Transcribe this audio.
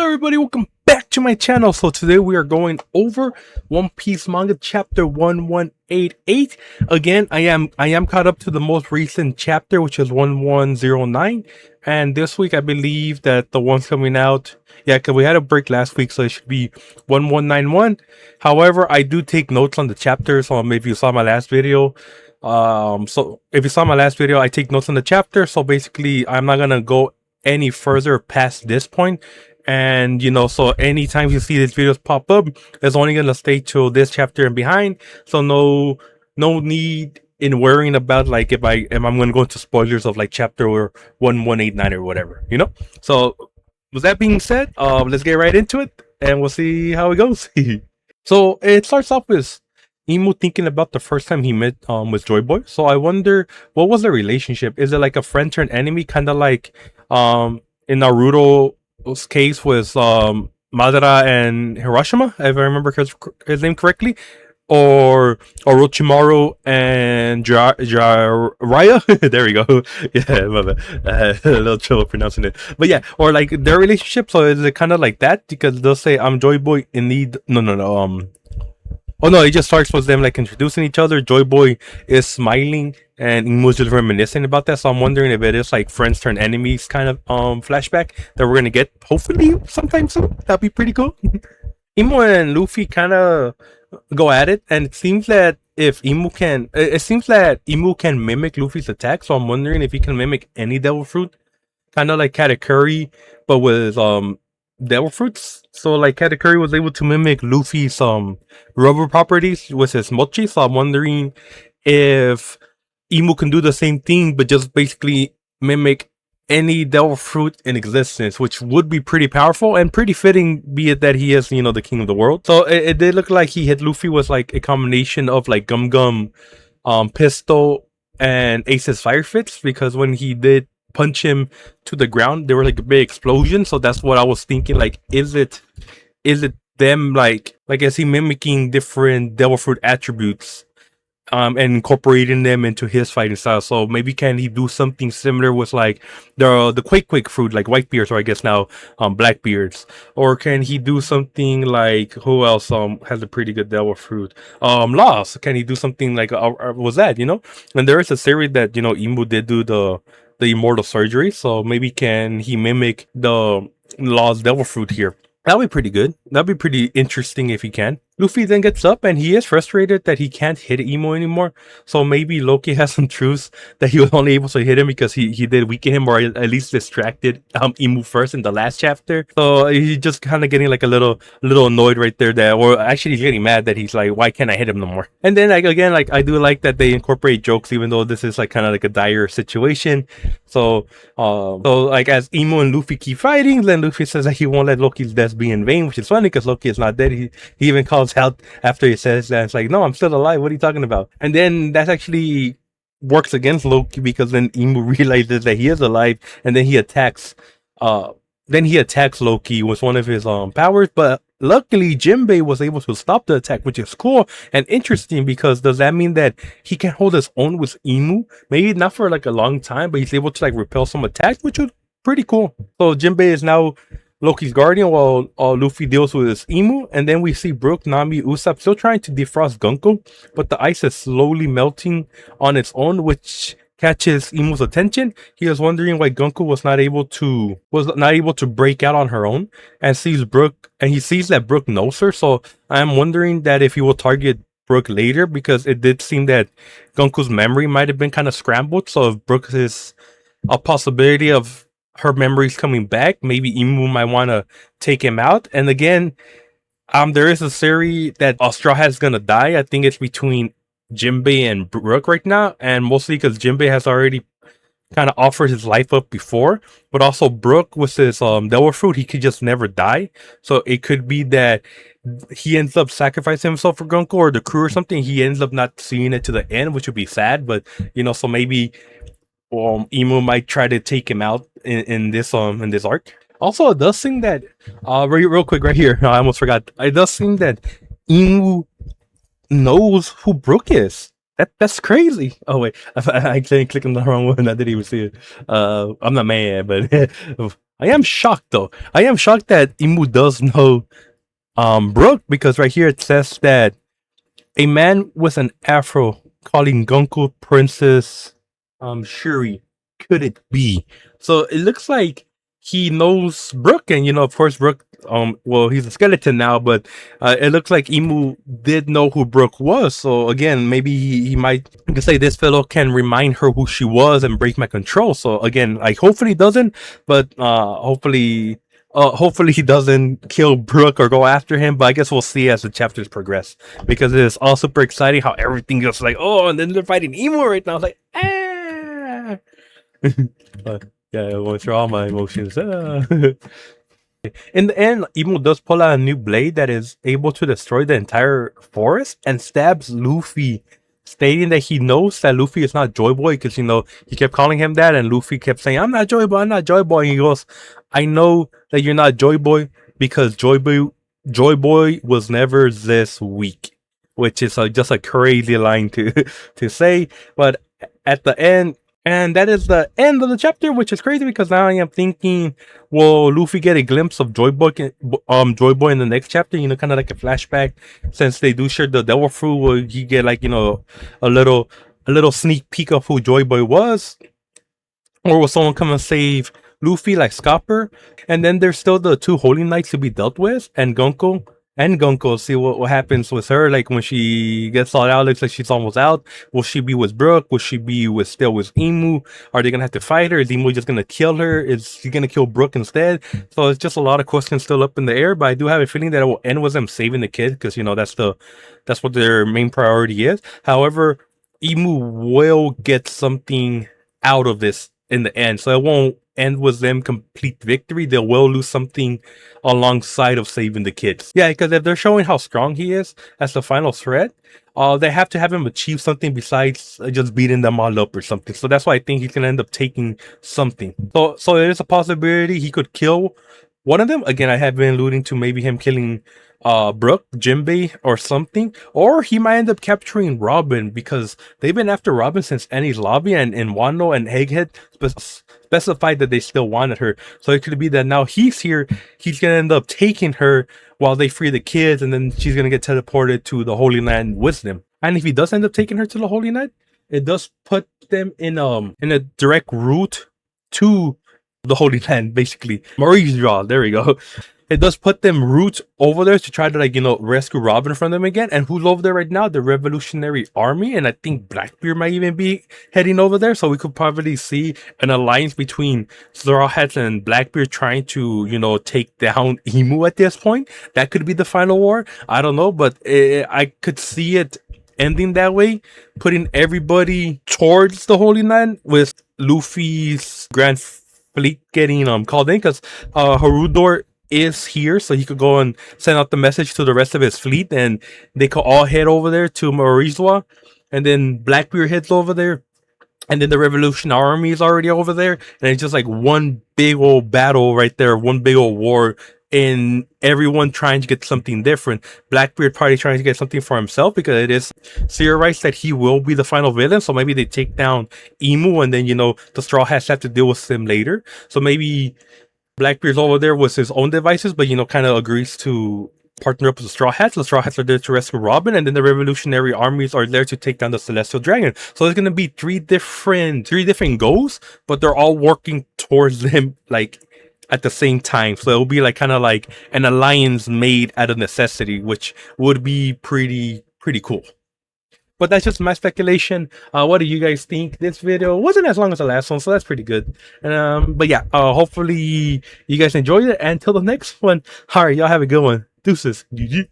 everybody, welcome back to my channel. So today we are going over One Piece manga chapter 1188. Again, I am caught up to the most recent chapter, which is 1109, and this week I believe that the one's coming out, because we had a break last week, so it should be 1191. However, I do take notes on the chapters. So if you saw my last video, I take notes on the chapter. So basically I'm not gonna go any further past this point, and so anytime you see these videos pop up, it's only gonna stay till this chapter and behind. So no need in worrying about like if I'm gonna go into spoilers of like chapter 1189 or whatever, so with that being said, let's get right into it and we'll see how it goes. So it starts off with Emu thinking about the first time he met with Joy Boy. So I wonder, what was the relationship? Is it like a friend turned enemy, kind of like in Naruto's case with Madara and Hiroshima, if I remember his name correctly, or Orochimaru and Jiraiya? There we go. Yeah, my bad. A little trouble pronouncing it, but yeah, or like their relationship. So is it kind of like that? Because they'll say, "I'm Joy Boy in need." No. Oh no, it just starts with them like introducing each other. Joy Boy is smiling and Imu's just reminiscing about that. So I'm wondering if it is like friends turn enemies kind of flashback that we're gonna get hopefully sometime soon. That'd be pretty cool. Imu and Luffy kind of go at it, and it seems that Imu can mimic Luffy's attack. So I'm wondering if he can mimic any devil fruit, kind of like Katakuri, but with devil fruits. So like Katakuri was able to mimic Luffy's rubber properties with his mochi. So I'm wondering if Imu can do the same thing, but just basically mimic any devil fruit in existence, which would be pretty powerful and pretty fitting, be it that he is, the king of the world. So it did look like he hit Luffy with like a combination of like Gum Gum, Pistol, and Ace's Fire Fits, because when he did punch him to the ground, there were like a big explosion. So that's what I was thinking, like, is it them, like is he mimicking different devil fruit attributes and incorporating them into his fighting style? So maybe can he do something similar with like the quake fruit, like Whitebeards, or I guess now Blackbeards? Or can he do something like, who else has a pretty good devil fruit? Lost. Can he do something like was that, and there is a theory that Imu did do the immortal surgery, so maybe can he mimic the Lost devil fruit here? That'd be pretty good. That'd be pretty interesting if he can. Luffy then gets up and he is frustrated that he can't hit Emo anymore. So maybe Loki has some truths that he was only able to hit him because he did weaken him, or at least distracted Emu first in the last chapter. So he's just kind of getting like a little annoyed right there, or actually he's getting mad that he's like, why can't I hit him no more? And then like again, like I do like that they incorporate jokes, even though this is like kind of like a dire situation. So like as Emo and Luffy keep fighting, then Luffy says that he won't let Loki's death be in vain, which is funny because Loki is not dead. He even calls out after he says that. It's like, no, I'm still alive. What are you talking about? And then that actually works against Loki, because then Emu realizes that he is alive, and then he attacks Loki with one of his powers. But luckily Jinbei was able to stop the attack, which is cool and interesting, because does that mean that he can hold his own with Emu? Maybe not for like a long time, but he's able to like repel some attacks, which was pretty cool. So Jinbei is now Loki's guardian while Luffy deals with his Emu. And then we see Brook, Nami, Usopp still trying to defrost Gunko, but the ice is slowly melting on its own, which catches Emu's attention. He is wondering why Gunko was not able to break out on her own, and sees Brook, and he sees that Brook knows her. So I'm wondering that if he will target Brook later, because it did seem that Gunko's memory might have been kind of scrambled. So if Brook is a possibility of her memories coming back, maybe Emu might want to take him out. And again, there is a theory that Straw Hat is gonna die. I think it's between Jinbei and Brook right now, and mostly because Jinbei has already kind of offered his life up before, but also Brook with his devil fruit, he could just never die. So it could be that he ends up sacrificing himself for Gunko or the crew or something. He ends up not seeing it to the end, which would be sad. But so maybe Emu might try to take him out in this arc. Also, it does seem that real quick right here, I almost forgot. It does seem that Emu knows who Brook is. That's crazy. Oh wait, I clicked on the wrong one. I didn't even see it. I'm not mad, but I am shocked though. I am shocked that Imu does know Brook, because right here it says that a man with an afro calling Gunko Princess Shuri. Could it be? So it looks like he knows Brook, and of course Brook well, he's a skeleton now, but it looks like Imu did know who Brook was. So again, maybe he might, you can say, this fellow can remind her who she was and break my control. So again, like, hopefully he doesn't, but hopefully he doesn't kill Brook or go after him, but I guess we'll see as the chapters progress, because it is all super exciting how everything goes like, oh, and then they're fighting Emo right now. It's like, ah. But yeah, I went through all my emotions. In the end, Emo does pull out a new blade that is able to destroy the entire forest and stabs Luffy, stating that he knows that Luffy is not Joy Boy, because he kept calling him that, and Luffy kept saying, "I'm not Joy Boy, I'm not Joy Boy." And he goes, "I know that you're not Joy Boy because Joy Boy was never this weak," which is just a crazy line to to say. But at the end, and that is the end of the chapter, which is crazy because now I am thinking, will Luffy get a glimpse of Joy Boy in the next chapter? Kind of like a flashback, since they do share the devil fruit. Will you get like a little sneak peek of who Joy Boy was, or will someone come and save Luffy like Scopper? And then there's still the two Holy Knights to be dealt with, and Gunko. See what happens with her. Like, when she gets all out, looks like she's almost out. Will she be with Brook? Will she be still with Imu? Are they gonna have to fight her? Is Imu just gonna kill her? Is she gonna kill Brook instead? So it's just a lot of questions still up in the air. But I do have a feeling that it will end with them saving the kid, because that's what their main priority is. However, Imu will get something out of this in the end, so it won't end with them complete victory. They will lose something alongside of saving the kids. Yeah, because if they're showing how strong he is as the final threat, they have to have him achieve something besides just beating them all up or something. So that's why I think he's gonna end up taking something. So there is a possibility he could kill one of them. Again, I have been alluding to maybe him killing Brook, Jinbei, or something, or he might end up capturing Robin, because they've been after Robin since Annie's lobby, and Wano and Egghead specified that they still wanted her. So it could be that now he's here, he's gonna end up taking her while they free the kids, and then she's gonna get teleported to the Holy Land with them. And if he does end up taking her to the Holy Land, it does put them in a direct route to the Holy Land, basically. Maurice draw, there we go. It does put them routes over there to try to rescue Robin from them again. And who's over there right now? The Revolutionary Army, and I think Blackbeard might even be heading over there. So we could probably see an alliance between Straw Hats and Blackbeard trying to take down Emu at this point. That could be the final war. I don't know, but I could see it ending that way, putting everybody towards the Holy Land, with Luffy's Grand Fleet getting called in, because Harudor is here, so he could go and send out the message to the rest of his fleet, and they could all head over there to Morizwa, and then Blackbeard heads over there, and then the Revolution Army is already over there, and it's just like one big old battle right there, one big old war, and everyone trying to get something different. Blackbeard probably trying to get something for himself, because it is theorized that he will be the final villain, so maybe they take down Emu, and then the Straw Hats have to deal with him later. So maybe Blackbeard's over there with his own devices, but kind of agrees to partner up with the Straw Hats. The Straw Hats are there to rescue Robin, and then the Revolutionary Armies are there to take down the Celestial Dragon. So there's gonna be three different goals, but they're all working towards them like at the same time. So it'll be like kind of like an alliance made out of necessity, which would be pretty cool. But that's just my speculation. What do you guys think? This video wasn't as long as the last one, so that's pretty good. But yeah, hopefully you guys enjoyed it. And until the next one, all right, y'all have a good one. Deuces. GG.